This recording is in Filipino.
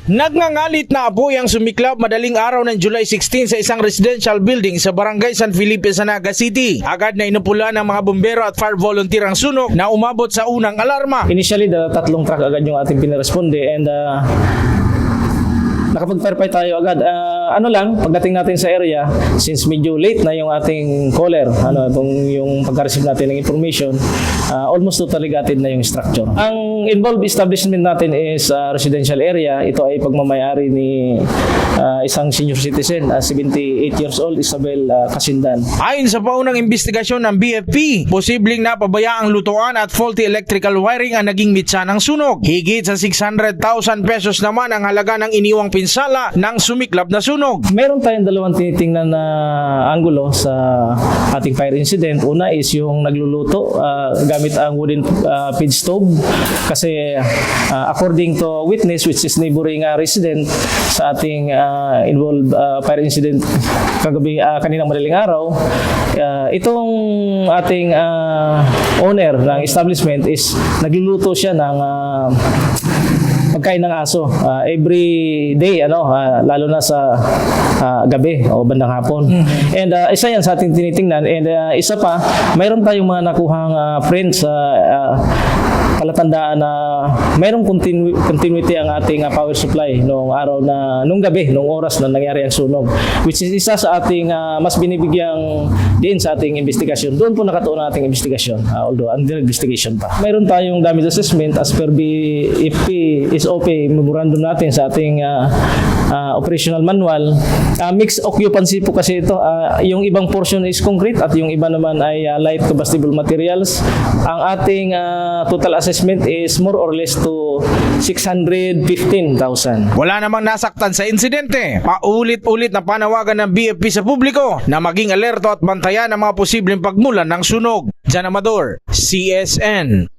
Nagngangalit na apoy ang sumiklab madaling araw ng July 16 sa isang residential building sa Barangay San Felipe, Naga City. Agad na inupula ng mga bumbero at fire volunteer ang sunog na umabot sa unang alarma. Initially, tatlong truck agad yung ating pinaresponde and nakapag-verify tayo agad. Pagdating natin sa area, since medyo late na yung ating caller, yung pagka-receive natin ng information, almost totally gutted na yung structure. Ang involved establishment natin is residential area. Ito ay pagmamayari ni isang senior citizen, 78 years old, Isabel Kasindan. Ayon sa paunang investigasyon ng BFP, posibleng napabayaang lutuan at faulty electrical wiring ang naging mitsa ng sunog. Higit sa 600,000 pesos naman ang halaga ng iniwang pinsala ng sumiklab na sunog. Meron tayong dalawang tinitingnan na anggulo sa ating fire incident. Una is yung nagluluto gamit ang wooden feed stove kasi according to witness which is neighboring resident sa ating involved fire incident kaninang madaling araw, itong ating owner ng establishment is nagluluto siya ng pagkain ng aso every day, lalo na sa gabi o bandang hapon. And isa yan sa ating tinitingnan. And isa pa, mayroon tayong mga nakuhang friends sa palatandaan na mayroong continuity ang ating power supply nung gabi, nung oras na nangyari ang sunog. Which is isa sa ating mas binibigyang din sa ating investigasyon. Doon po nakatuon ang ating investigasyon, although under investigation pa. Mayroon tayong damage assessment as per BFP SOP memorandum natin sa ating operational manual. Mixed occupancy po kasi ito. Yung ibang portion is concrete at yung iba naman ay light combustible materials. Ang ating total assessment is more or less to 615,000. Wala namang nasaktan sa insidente. Paulit-ulit na panawagan ng BFP sa publiko na maging alerto at bantayan ang mga posibleng pagmulan ng sunog. Jan Amador, CSN.